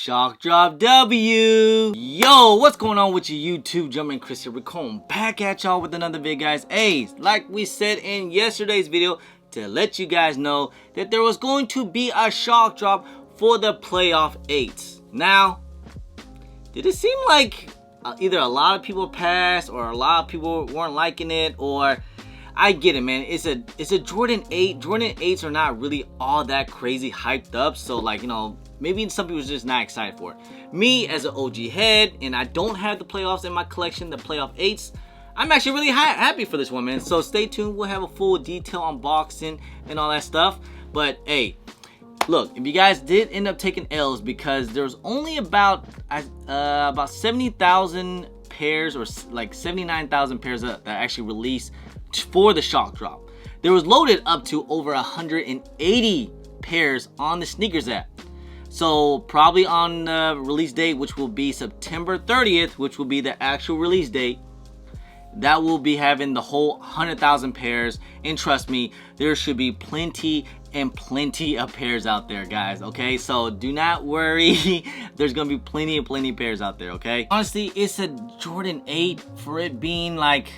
Shock Drop W. Yo, what's going on with you YouTube? Jumping Chris here. We're coming back at y'all with another video, guys. Hey, like we said in yesterday's video, to let you guys know that there was going to be a shock drop for the playoff 8s. Now, did it seem like either a lot of people passed or a lot of people weren't liking it, or I get it, man. It's a Jordan 8. Jordan 8s are not really all that crazy hyped up, so like, you know, maybe some people are just not excited for it. Me, as an OG head, and I don't have the playoffs in my collection, the playoff 8s, I'm actually really happy for this one, man. So stay tuned. We'll have a full detail unboxing and all that stuff. But hey, look, if you guys did end up taking L's, because there's only about 70,000 pairs, or like 79,000 pairs that actually released for the shock drop. There was loaded up to over 180 pairs on the sneakers app. So probably on the release date, which will be September 30th, which will be the actual release date, that will be having the whole 100,000 pairs. And trust me, there should be plenty and plenty of pairs out there, guys. Okay, so do not worry. There's gonna be plenty and plenty of pairs out there. Okay, honestly, it's a Jordan 8. For it being like,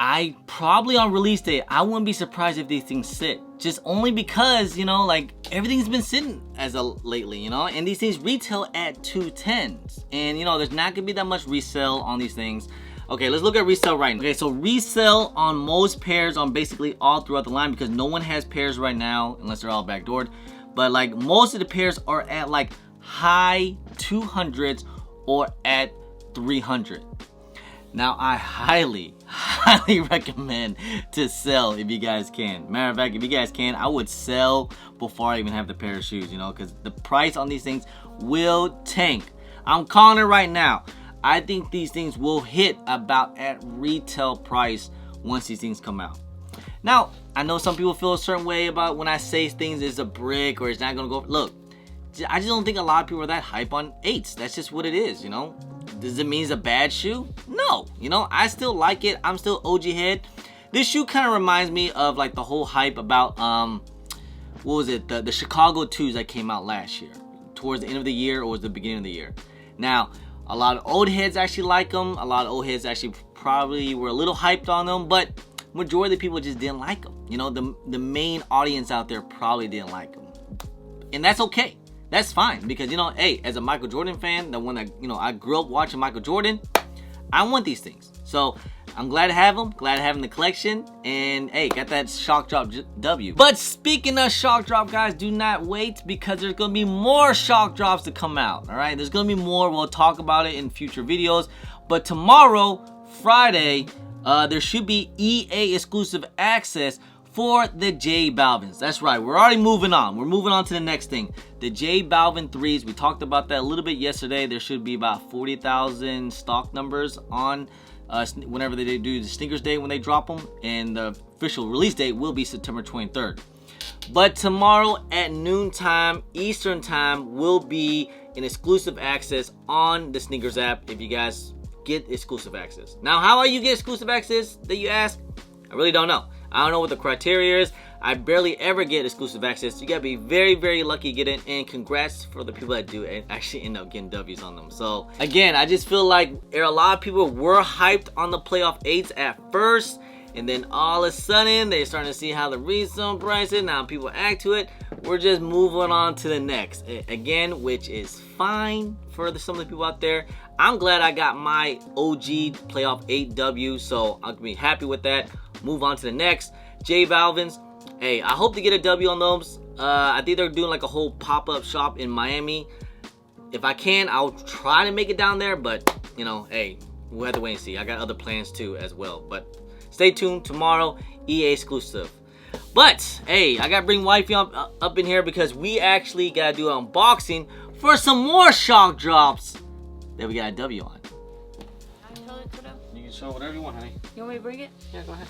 I probably on release date, I wouldn't be surprised if these things sit. Just only because, you know, like everything's been sitting as of lately, you know, and these things retail at 210s, and you know, there's not gonna be that much resale on these things. Okay, let's look at resale right now. Okay, so resale on most pairs on basically all throughout the line, because no one has pairs right now unless they're all backdoored. But like most of the pairs are at like high 200s or at 300. Now I highly recommend to sell if you guys can. Matter of fact, if you guys can, I would sell before I even have the pair of shoes, you know, because the price on these things will tank. I'm calling it right now. I think these things will hit about at retail price once these things come out. Now, I know some people feel a certain way about when I say things is a brick or it's not gonna go. Look, I just don't think a lot of people are that hype on 8s. That's just what it is, you know. Does it mean it's a bad shoe? No, you know, I still like it. I'm still OG head. This shoe kind of reminds me of like the whole hype about what was it, the Chicago 2s that came out last year, towards the end of the year, or was the beginning of the year. Now, a lot of old heads actually like them. A lot of old heads actually probably were a little hyped on them, but majority of the people just didn't like them. You know, the main audience out there probably didn't like them, and that's okay. That's fine, because, you know, hey, as a Michael Jordan fan, the one that, you know, I grew up watching Michael Jordan, I want these things. So I'm glad to have them, glad to have them in the collection, and hey, got that shock drop W. But speaking of shock drop, guys, do not wait, because there's gonna be more shock drops to come out. All right, there's gonna be more. We'll talk about it in future videos. But tomorrow, Friday, there should be EA exclusive access for the J Balvins. That's right, we're already moving on. We're moving on to the next thing. The J Balvin 3s, we talked about that a little bit yesterday. There should be about 40,000 stock numbers on whenever they do the sneakers day when they drop them, and the official release date will be September 23rd. But tomorrow at noontime Eastern time will be an exclusive access on the sneakers app if you guys get exclusive access. Now, how are you get exclusive access, that you ask? I really don't know. I don't know what the criteria is. I barely ever get exclusive access. You gotta be very, very lucky to get it, and congrats for the people that do and actually end up getting W's on them. So again, I just feel like a lot of people were hyped on the playoff 8s at first, and then all of a sudden they're starting to see how the resale price is. Now people act to it. We're just moving on to the next again, which is fine for some of the people out there. I'm glad I got my OG playoff 8 W, so I'll be happy with that. Move on to the next. J Balvins. Hey, I hope to get a W on those. I think they're doing like a whole pop-up shop in Miami. If I can, I'll try to make it down there, but you know, hey, we'll have to wait and see. I got other plans too as well, but stay tuned. Tomorrow, EA exclusive. But hey, I gotta bring wifey up in here, because we actually gotta do an unboxing for some more shock drops that we got a W on. You can show whatever you want, honey. You want me to bring it? Yeah, go ahead.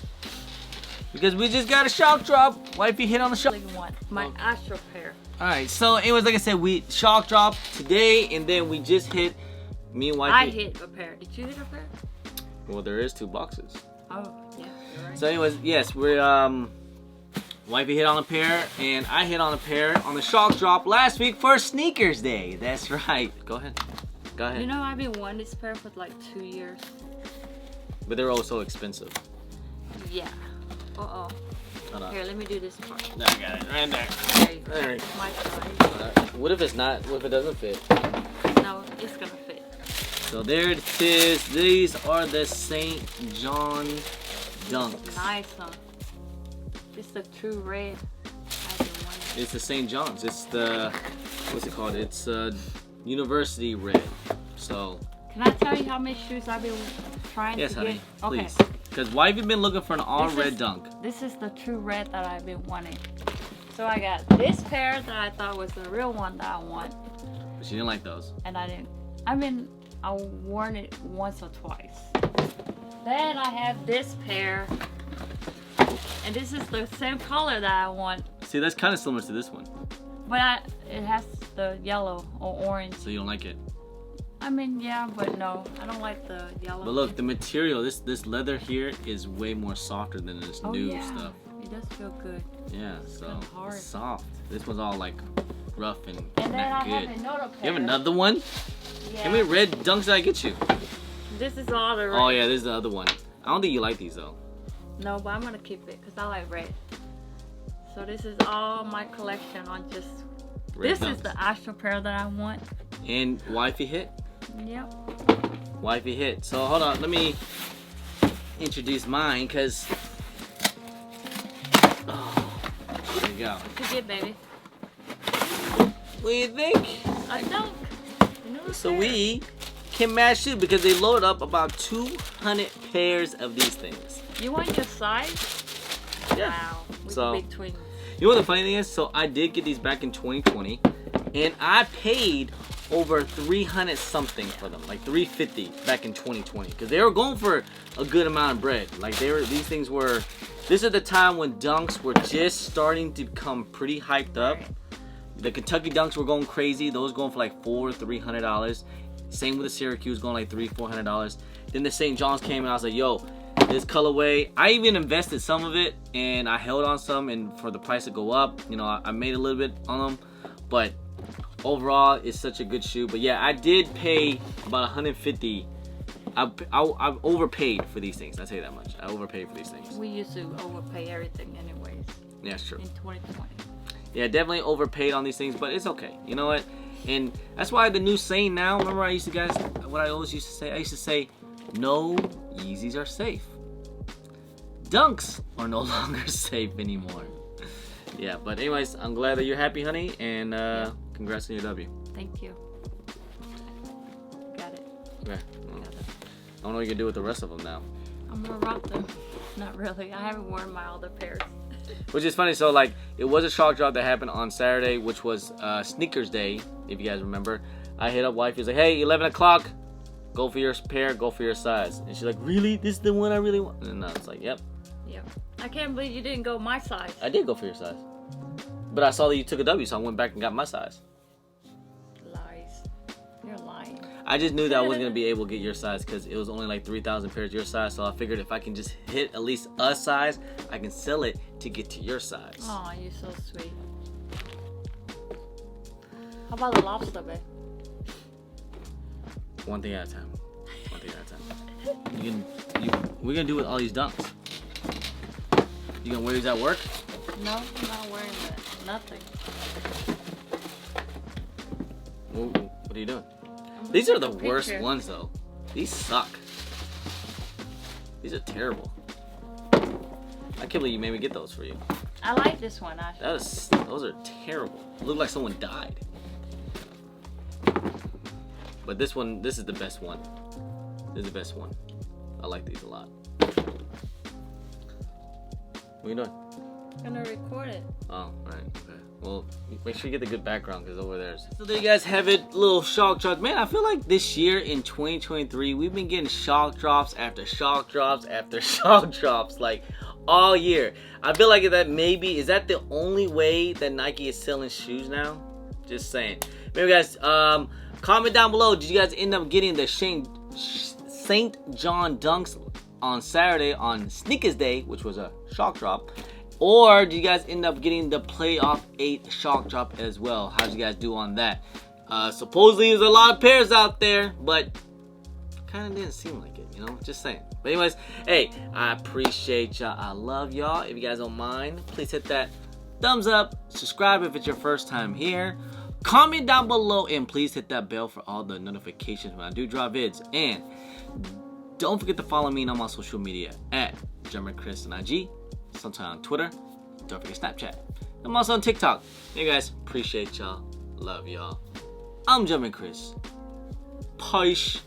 Because we just got a shock drop. Wifey hit on the shock. My Astro pair. Alright, so it was like I said, we shock dropped today, and then we just hit, me and wifey. I hit a pair. Did you hit a pair? Well, there is 2 boxes. Oh, yeah, you're right. So anyways, yes, we're Wifey hit on a pair, and I hit on a pair on the shock drop last week for Sneakers Day. That's right. Go ahead. Go ahead. You know, I've been wanting this pair for like 2 years. But they're also expensive. Yeah. Uh-oh. Hold on. Here, let me do this part. I got it. Right there. There you go. There you go. My size. What if it's not? What if it doesn't fit? No, it's gonna fit. So there it is. These are the St. John Dunks. Nice, huh? It's the true red. I've been wanting. It's the St. John's. It's the, what's it called? It's University Red. So. Can I tell you how many shoes I've been trying Yes, to honey. get? Please. Because wifey been looking for an all red dunk. This is the true red that I've been wanting. So I got this pair that I thought was the real one that I want. But she didn't like those. And I didn't. I mean, I worn it once or twice. Then I have this pair. And this is the same color that I want. See, that's kind of similar to this one. But it has the yellow or orange. So you don't like it. I mean, yeah, but no. I don't like the yellow. But look, the material, this leather here is way more softer than this new stuff. It does feel good. Yeah, so hard. it's soft. This one's all like rough and And then not I good. have another pair. You have another one? Yeah. How many red dunks did I get you? This is all the red. Oh yeah, this is the other one. I don't think you like these though. No, but I'm gonna keep it because I like red. So this is all my collection on just. Red This dunks. is the actual pair that I want. And wifey hit. Yep. Wifey hit. So hold on, let me introduce mine, cause there you go. What you get, baby? What do you think? A dunk. New So pair. we can match it because they load up about 200 pairs of these things. You want your size? Yeah. Wow. We So- big twins. You know what the funny thing is? So I did get these back in 2020, and I paid over 300 something for them, like 350 back in 2020, because they were going for a good amount of bread. Like these things were. This is the time when dunks were just starting to become pretty hyped up. Right. The Kentucky dunks were going crazy. Those going for like $300. Same with the Syracuse going like $400. Then the St. John's came and I was like, yo, this colorway. I even invested some of it and I held on some, and for the price to go up, you know, I made a little bit on them. But overall, it's such a good shoe. But yeah, I did pay about 150. I overpaid for these things. I'll tell you that much. I overpaid for these things. We used to overpay everything anyways Yeah, it's true. in 2020. Yeah, definitely overpaid on these things, but it's okay. You know what? And that's why the new saying now, remember I used to, guys, what I always used to say? I used to say, no Yeezys are safe. Dunks are no longer safe anymore. Yeah, but anyways, I'm glad that you're happy, honey, and congrats on your W. Thank you. Got it. Okay. Well, I don't know what you can do with the rest of them now. I'm gonna rock them. Not really. I haven't worn my other pairs. Which is funny, so like, it was a shock drop that happened on Saturday, which was Sneakers Day, if you guys remember. I hit up wifey, was like, hey, 11 o'clock, go for your pair, go for your size. And she's like, really? This is the one I really want? And I was like, yep. Yep. I can't believe you didn't go my size. I did go for your size. But I saw that you took a W, so I went back and got my size. Lies. You're lying. I just knew that I wasn't going to be able to get your size because it was only like 3,000 pairs your size. So I figured if I can just hit at least a size, I can sell it to get to your size. Oh, you're so sweet. How about the lobster, babe? One thing at a time. One thing at a time. We're going to do with all these dunks. You going to wear these at work? No, I'm not wearing that. Nothing. What are you doing? These are the Take a worst picture. ones though. These suck. These are terrible. I can't believe you made me get those for you. I like this one, actually. Those are terrible. Look like someone died. But this is the best one. This is the best one. I like these a lot. What are you doing? I'm gonna record it. Oh, alright, okay. Well, make sure you get the good background because over there's. So there you guys have it, little shock drops. Man, I feel like this year in 2023, we've been getting shock drops after shock drops after shock drops, like all year. I feel like is that the only way that Nike is selling shoes now? Just saying. Maybe guys, comment down below. Did you guys end up getting the St. John Dunks on Saturday on Sneakers Day, which was a shock drop? Or did you guys end up getting the playoff 8 shock drop as well? How'd you guys do on that? Supposedly there's a lot of pairs out there, but kind of didn't seem like it, you know, just saying. But anyways, hey, I appreciate y'all. I love y'all. If you guys don't mind, please hit that thumbs up, subscribe if it's your first time here, comment down below, and please hit that bell for all the notifications when I do drop vids. And don't forget to follow me on my social media at German Chris on IG, sometime on Twitter. Don't forget Snapchat. I'm also on TikTok. Hey guys, appreciate y'all. Love y'all. I'm German Chris. Peace.